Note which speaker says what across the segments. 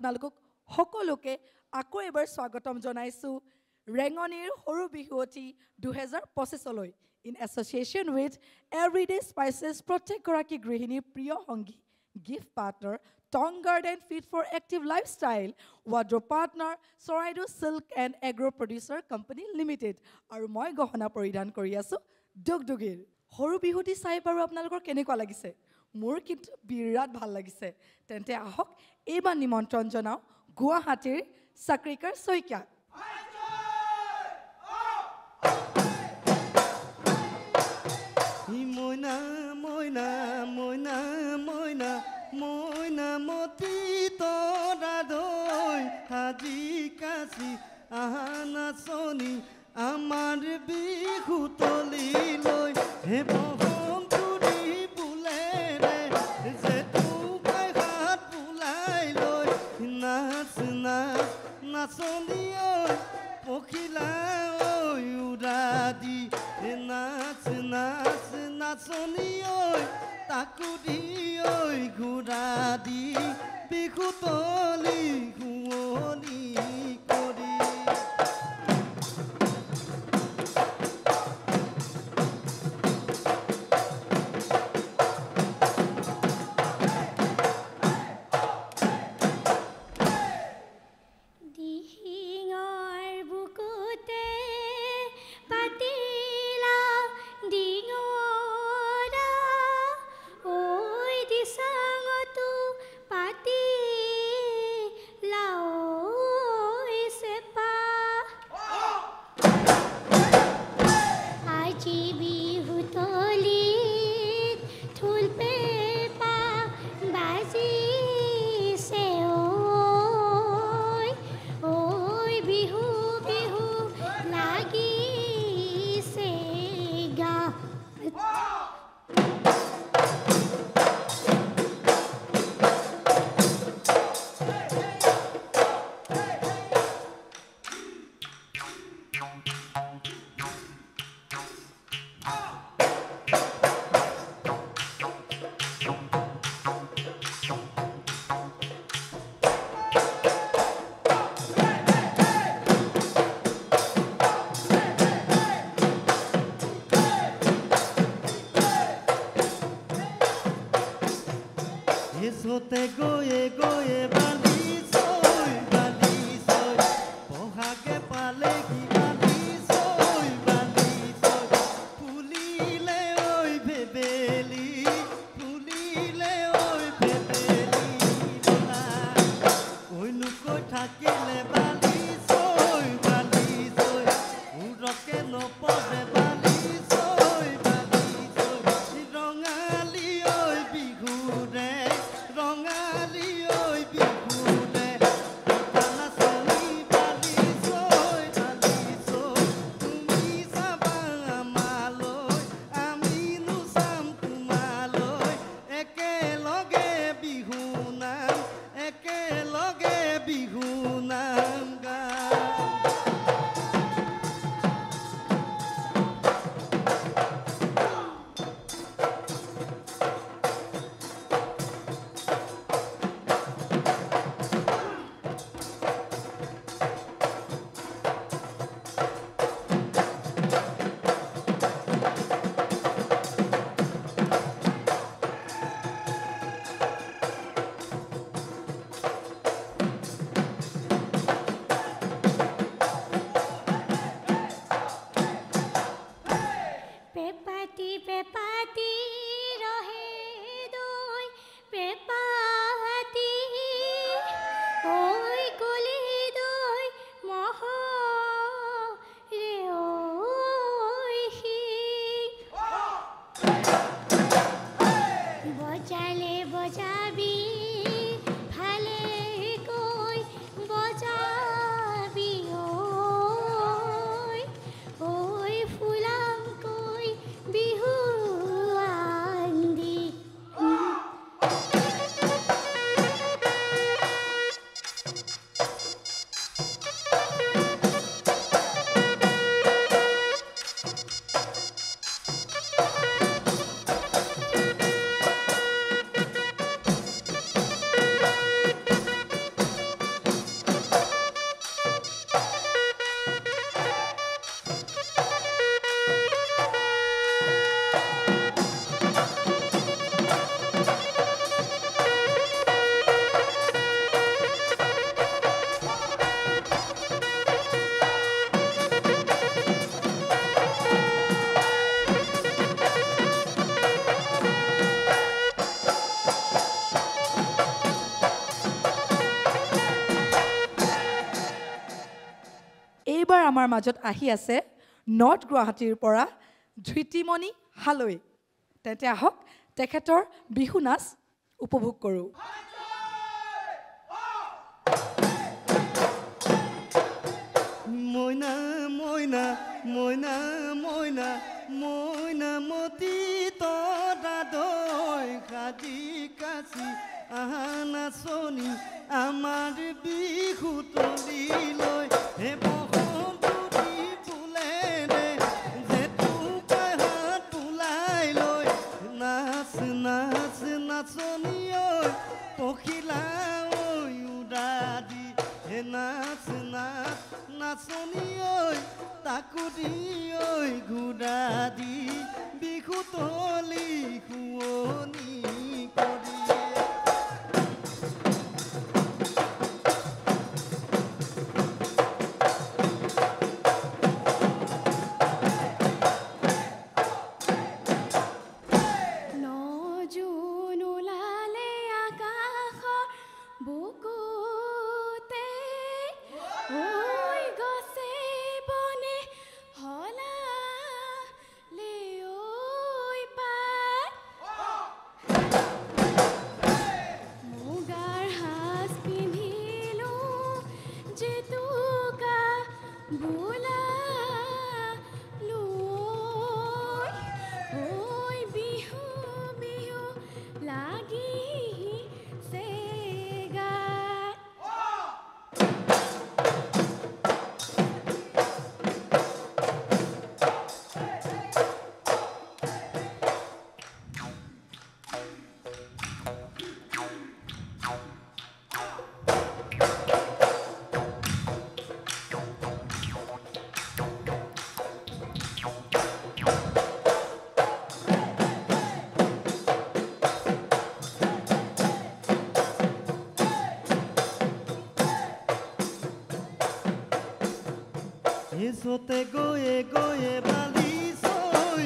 Speaker 1: আপোনালোকক সকলোকে আকৌ এবাৰ স্বাগতম জনাইছোঁ ৰেঙনিৰ সৰু বিহুৱতী 2025লৈ in association with everyday spices প্ৰত্যেকগৰাকী গৃহিণীৰ প্ৰিয় সংগী gift partner Tong Garden fit for active lifestyle wardrobe partner Charaideo silk and agro' producer company limited আৰু মই গহনা পৰিধান কৰি আছোঁ ডুগডুগিৰ সৰু বিহুৱতী চাই বাৰু আপোনালোকৰ কেনেকুৱা লাগিছে মোৰ কিন্তু বিৰাট ভাল লাগিছে তেন্তে আহক এইবাৰ নিমন্ত্ৰণ জনাওঁ গুৱাহাটীৰ চাকৰিকাৰ শইকীয়াক
Speaker 2: মইনা মইনা মইনা মইনা মইনা মতি তৰা দৈ হাজি কাছি আহা নাচনি আমাৰ বিহু তলি লৈ হে বহম তুৰি বুলেৰে জেঠু পাই হাত বুলাই লৈ নাচ নাচ নাচনি ঐ পখিলা ঐ উৰা দি নাচ নাচ নাচনি ঐ তাকুৰি ঐ ঘূৰা দি বিহু তলি শুৱনি কৰি Te goye goye bali soy poha ke pale ki bali soy pulile oy bebeli la koi nu koi thakile bali soy uroke no pore bali soy rongali oy bigure rongali oy bihu
Speaker 1: আমাৰ মাজত আহি আছে north গুৱাহাটীৰ পৰা ধৃতিমণি হালৈ তেন্তে আহক তেখেতৰ বিহু নাচ উপভোগ কৰোঁ
Speaker 2: মইনা মইনা মইনা মইনা মইনা মতি তৰা দৈ সাজি কাচি আহা নাচনি আমাৰ বিহু তুলি লৈ হে বসন্তুতি ফুলেৰে জেতুকাই হাত তোলাই লৈ নাচ নাচ নাচনি ঐ পখিলা ঐ উৰাদি হে নাচ নাচ নাচনি ঐ তাকো দি ঐ ঘূৰা দি বিহু তলি শুৱনি কৰি এসতে গয়ে গয়ে বালি সই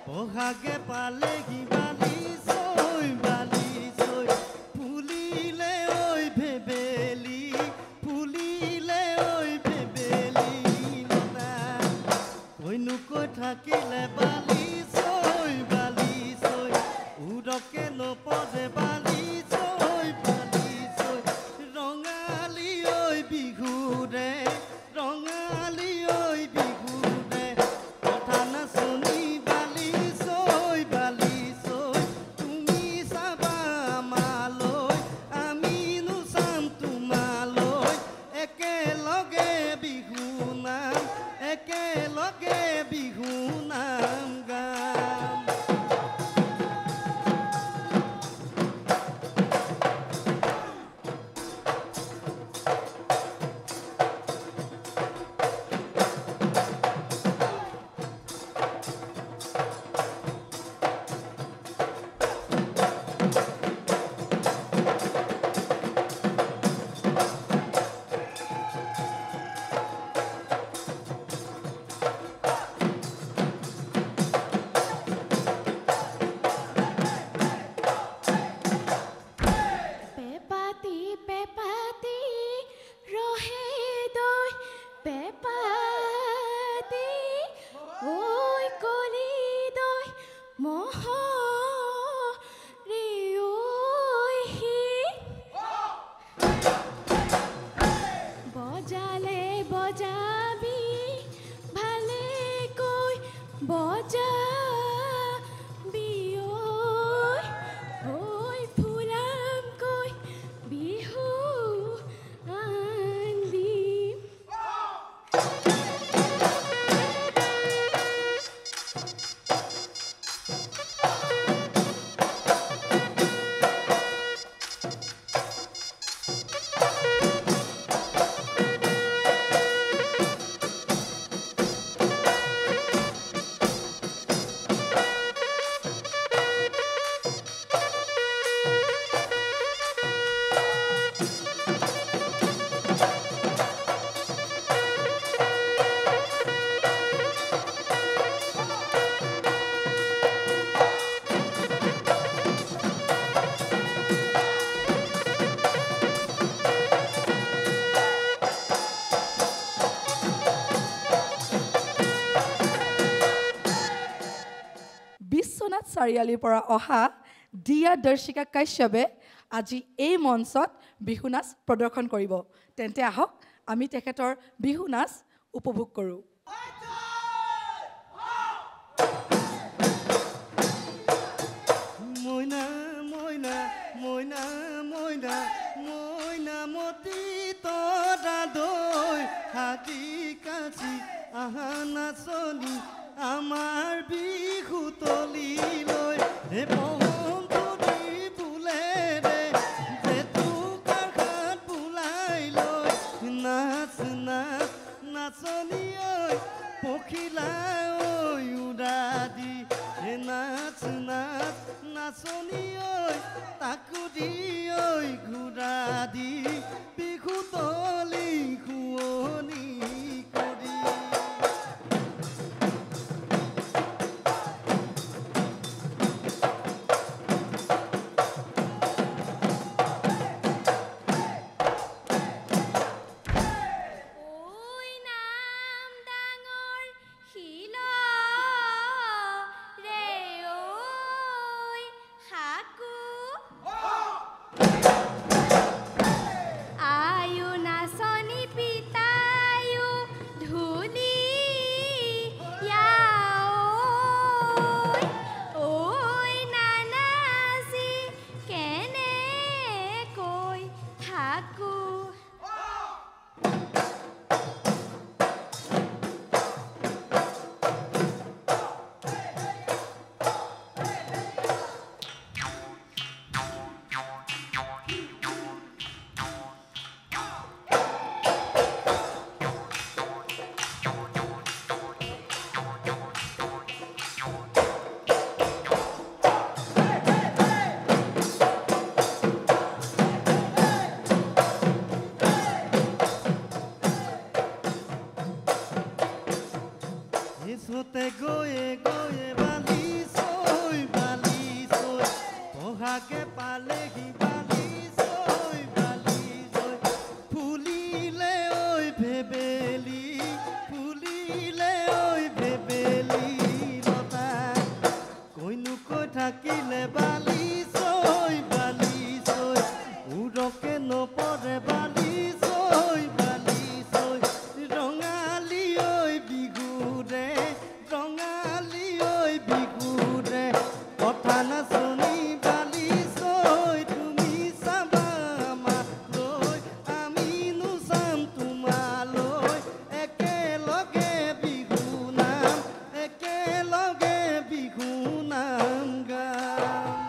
Speaker 2: বহাগে পালেহি বালি সই ফুলিলে ওই ভেবেলি ফুলিলে ওই ভেবেলি লতা কইনো কৈ থাকিলে বালি সই উৰকে নপদে বালি সই ৰঙালী ঐ বিহুৰে ৰঙালী ঐ বিহুৰে কথা নাচনি বালি চৈ তুমি চাবা আমালৈ আমিনো চাম তোমালৈ একেলগে বিহু নাম
Speaker 1: চাৰিআলিৰ পৰা অহা দিয়া দৰ্শিকা কাশ্যপে আজি এই মঞ্চত বিহু নাচ প্ৰদৰ্শন কৰিব তেন্তে আহক আমি তেখেতৰ বিহু নাচ উপভোগ কৰোঁ
Speaker 2: মইনা মইনা মইনা মইনা মইনা মতি তৰা দৈ হাতি কাছি আহা নাচনি আমাৰ বিহু তলিলৈ হে পহন্তী ফুলেৰে জেতুকাৰ হাত বুলাই লৈ নাচ নাচ নাচনি ঐ পখিলা ঐ উৰা দি হে নাচ নাচ নাচনি ঐ তাকুৰি ঐ ঘূৰা দি বিহু তলি শুৱনি কৰি Te goye goye bali soy oja que palegi bali soy pulile hoy bebeli lota koinu koi thakile bali soy uroke no pore bali soy rongali hoy bigure Rongali ঐ বিহুৰে কথা নাচনি বালি চৈ তুমি চাবা আমালৈ আমিনো চাম তোমালৈ একেলগে বিহু নাম গাম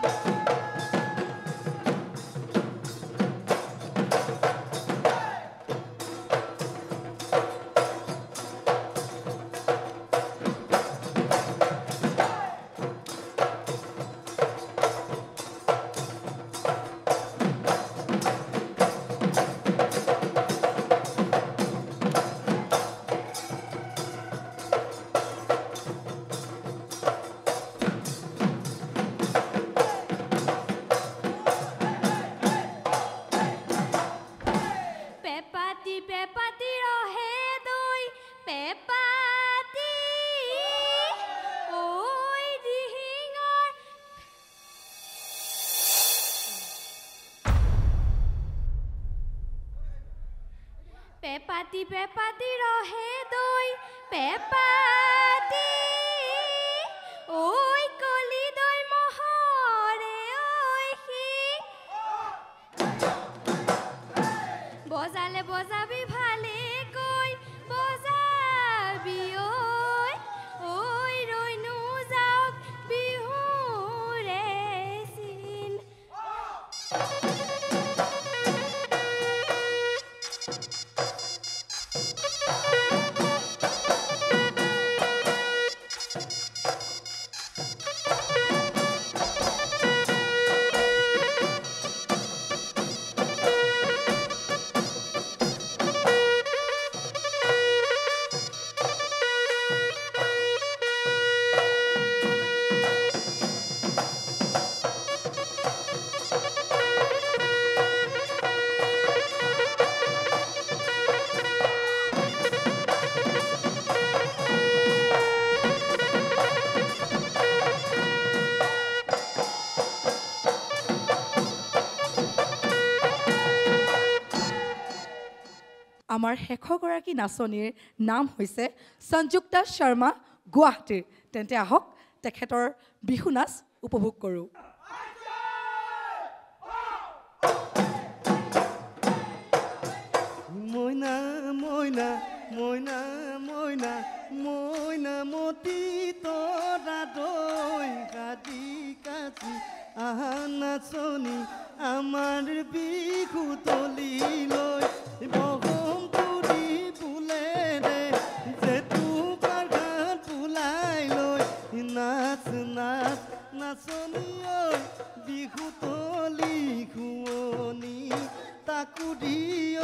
Speaker 3: পেপাতি ৰহে দৈ পেপাতি ঐ দিহিঙৰ পেপাতি ৰহে দৈ পেপাতি ঐ কলি দৈ মহৰে ঐ সি বজালে বজাবি ভালে কৈ বজাবি ঐ ৰৈনো যাওক বিহুৰে চিন
Speaker 1: আমাৰ শেষগৰাকী নাচনীৰ নাম হৈছে সঞ্জুক্তা শৰ্মা গুৱাহাটীৰ তেন্তে আহক তেখেতৰ বিহু নাচ উপভোগ কৰোঁ
Speaker 2: মইনা মইনা মইনা মইনা মইনা মতি তৰা দৈ কাটি কাটি আহা নাচনী আমাৰ বিহু তলি লৈ বগম তুলি ফুলেৰে জেতুকাৰ ঘাট ফুলাই লৈ নাচ নাচ নাচনী ঐ বিহু তলি শুৱনি তাকো দি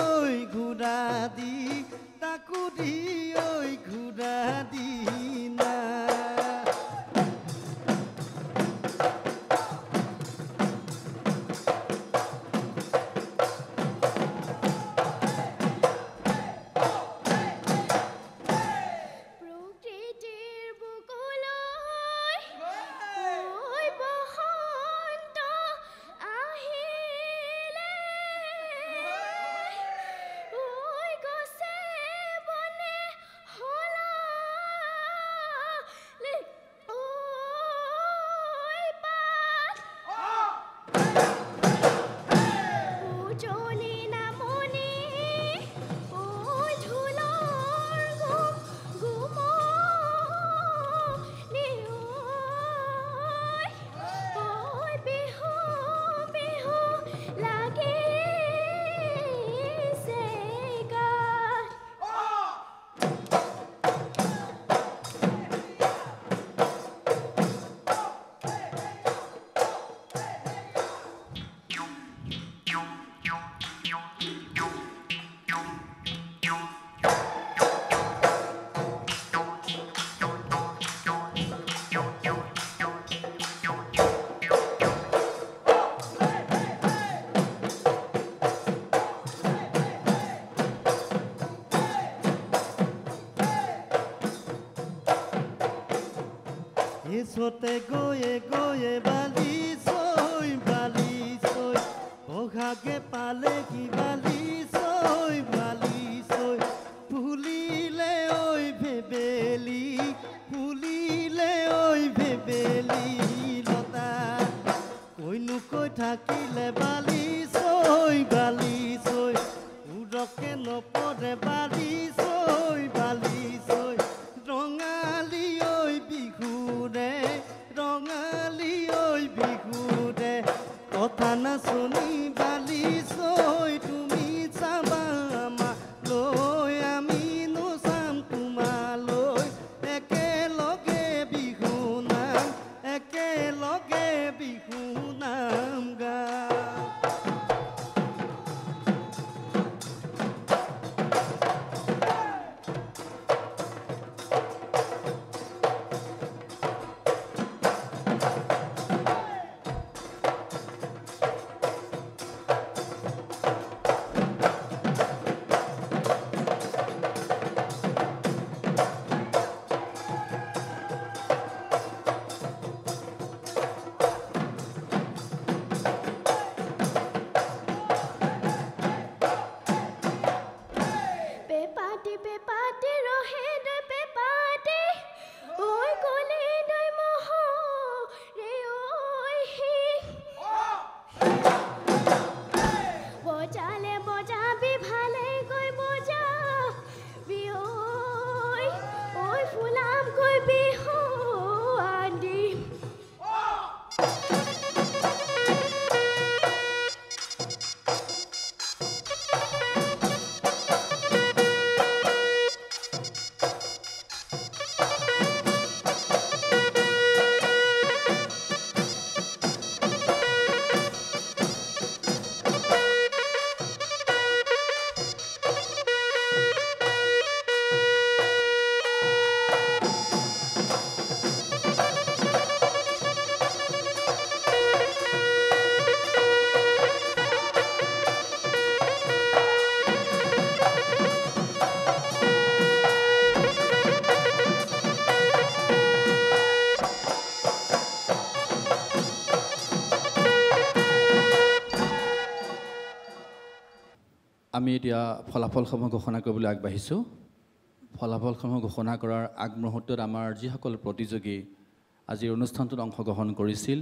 Speaker 2: ঐ ঘূৰা দি তাকো দি ঐ ঘূৰা দি না
Speaker 3: প্ৰকৃতিৰ বুকুলৈ ঐ বসন্ত আহিলে ঐ গছে বনে সলালে ঐ পাত উজলি নামনি ঐ ঢোলৰ গুমনি ঐ বিহু বিহু লাগিছে গাত
Speaker 2: এছতে গৈয়ে গৈয়ে বালি চৈ অঘাকে পালে কি বালি চৈ ফুলিলে ঐ ভেবেলি ফুলিলে ঐ ভেবেলি লতা কৈনো কৈ থাকিলে বালি চৈ উৰকে নপৰে বালি চৈ ৰঙালী ঐ বিহুৰে ৰঙালী ঐ বিহুৰে কথা নাচনি বালি চৈ তুমি চাবা আমালৈ আমি নচাম তোমালৈ একেলগে বিহু নাম গাম
Speaker 4: আমি এতিয়া ফলাফলসমূহ ঘোষণা কৰিবলৈ আগবাঢ়িছোঁ ফলাফলসমূহ ঘোষণা কৰাৰ আগমুহূৰ্তত আমাৰ যিসকল প্ৰতিযোগী আজিৰ অনুষ্ঠানটোত অংশগ্ৰহণ কৰিছিল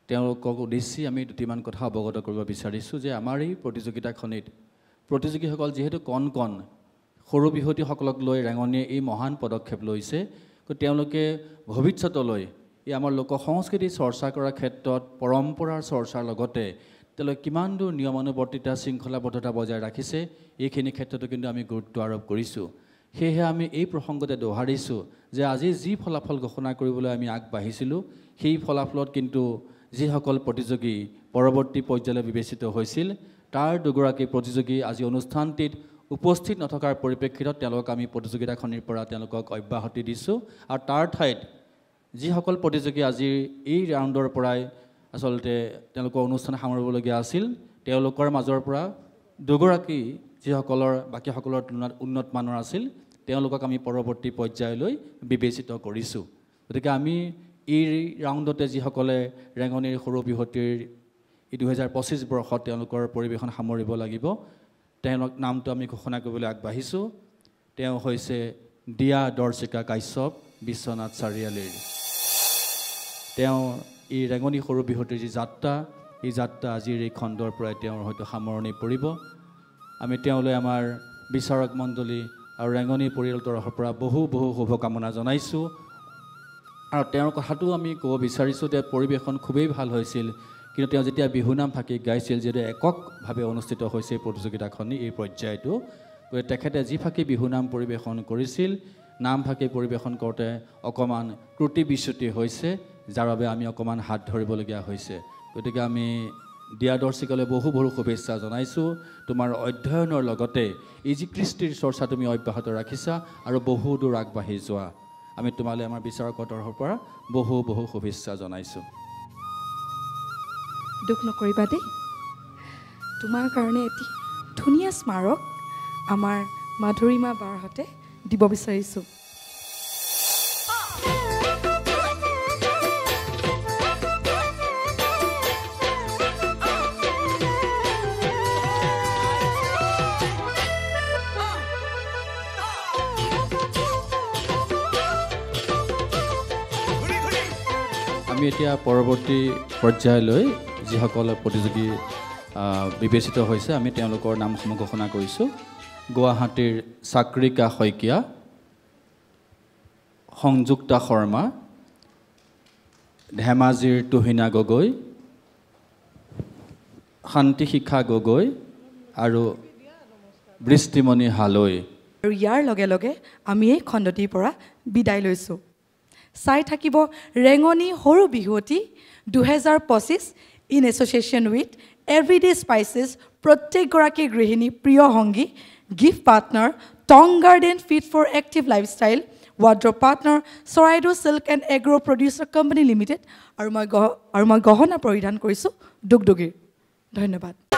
Speaker 4: তেওঁলোকক উদ্দেশ্যি আমি দুটিমান কথা অৱগত কৰিব বিচাৰিছোঁ যে আমাৰ এই প্ৰতিযোগিতাখনিত প্ৰতিযোগীসকল যিহেতু কণ সৰু বিহুৱতীসকলক লৈ ৰেঙনিয়ে এই মহান পদক্ষেপ লৈছে তেওঁলোকে ভৱিষ্যতলৈ এই আমাৰ লোক সংস্কৃতি চৰ্চা কৰাৰ ক্ষেত্ৰত পৰম্পৰাৰ চৰ্চাৰ লগতে তেওঁলোকে কিমান দূৰ নিয়মানুৱৰ্তিতা শৃংখলাবদ্ধতা বজাই ৰাখিছে এইখিনি ক্ষেত্ৰতো কিন্তু আমি গুৰুত্ব আৰোপ কৰিছোঁ সেয়েহে আমি এই প্ৰসংগতে দোহাৰিছোঁ যে আজি যি ফলাফল ঘোষণা কৰিবলৈ আমি আগবাঢ়িছিলোঁ সেই ফলাফলত কিন্তু যিসকল প্ৰতিযোগী পৰৱৰ্তী পৰ্যায়লৈ বিবেচিত হৈছিল তাৰ দুগৰাকী প্ৰতিযোগী আজি অনুষ্ঠানটিত উপস্থিত নথকাৰ পৰিপ্ৰেক্ষিতত তেওঁলোকক আমি প্ৰতিযোগিতাখনিৰ পৰা তেওঁলোকক অব্যাহতি দিছোঁ আৰু তাৰ ঠাইত যিসকল প্ৰতিযোগী আজিৰ এই ৰাউণ্ডৰ পৰাই আচলতে তেওঁলোকৰ অনুষ্ঠান সামৰিবলগীয়া আছিল তেওঁলোকৰ মাজৰ পৰা দুগৰাকী যিসকলৰ বাকীসকলৰ তুলনাত উন্নত মানৰ আছিল তেওঁলোকক আমি পৰৱৰ্তী পৰ্যায়লৈ বিবেচিত কৰিছোঁ গতিকে আমি এই ৰাউণ্ডতে যিসকলে ৰেঙনিৰ সৰু বিহুৱতীৰ 2025 বৰ্ষত তেওঁলোকৰ পৰিৱেশন সামৰিব লাগিব তেওঁলোক নামটো আমি ঘোষণা কৰিবলৈ আগবাঢ়িছোঁ তেওঁ হৈছে দিয়া দৰ্শিকা কাশ্যপ বিশ্বনাথ চাৰিআলিৰ তেওঁ এই ৰেঙনি সৰু বিহুৱতীৰ যি যাত্ৰা এই যাত্ৰা আজিৰ এই খণ্ডৰ পৰাই তেওঁৰ হয়তো সামৰণি পৰিব আমি তেওঁলৈ আমাৰ বিচাৰক মণ্ডলী আৰু ৰেঙনি পৰিয়ালৰ তৰফৰ পৰা বহু শুভকামনা জনাইছোঁ আৰু তেওঁৰ কথাটো আমি ক'ব বিচাৰিছোঁ যে পৰিৱেশন খুবেই ভাল হৈছিল কিন্তু তেওঁ যেতিয়া বিহুনাম ফাঁকি গাইছিল যিহেতু এককভাৱে অনুষ্ঠিত হৈছে প্ৰতিযোগিতাখনি এই পৰ্যায়টো গতিকে তেখেতে যি ফাঁকি বিহুনাম পৰিৱেশন কৰিছিল নাম ফাঁকি পৰিৱেশন কৰোঁতে অকণমান ত্ৰুটি বিচ্যুতি হৈছে যাৰ বাবে আমি অকণমান হাত ধৰিবলগীয়া হৈছে গতিকে আমি দিয়া দৰ্শিকালৈ বহু শুভেচ্ছা জনাইছোঁ তোমাৰ অধ্যয়নৰ লগতে এই যি কৃষ্টিৰ চৰ্চা তুমি অব্যাহত ৰাখিছা আৰু বহু দূৰ আগবাঢ়ি যোৱা আমি তোমালৈ আমাৰ বিচাৰকৰ তৰফৰ পৰা বহু শুভেচ্ছা জনাইছোঁ
Speaker 1: দুখ নকৰিবা দেই তোমাৰ কাৰণে এটি ধুনীয়া স্মাৰক আমাৰ মাধুৰীমা বাৰ হাতে দিব বিচাৰিছোঁ
Speaker 4: আমি এতিয়া পৰৱৰ্তী পৰ্যায়লৈ যিসকল প্ৰতিযোগী বিবেচিত হৈছে আমি তেওঁলোকৰ নামসমূহ ঘোষণা কৰিছোঁ গুৱাহাটীৰ চাকৰিকা শইকীয়া সংযুক্তা শৰ্মা ধেমাজিৰ তুহিনা গগৈ শান্তি শিখা গগৈ আৰু বৃষ্টিমণি হালৈ
Speaker 1: আৰু ইয়াৰ লগে লগে আমি এই খণ্ডটিৰ পৰা বিদায় লৈছোঁ চাই থাকিব ৰেঙনি সৰু বিহুৱতী 2025 in association with everyday spices প্ৰত্যেকগৰাকী গৃহিণী প্ৰিয় সংগী gift partner Tong Garden fit for active lifestyle wardrobe partner Charaideo silk and agro' producer company limited আৰু মই গহনা পৰিধান কৰিছোঁ দুগদুগীৰ ধন্যবাদ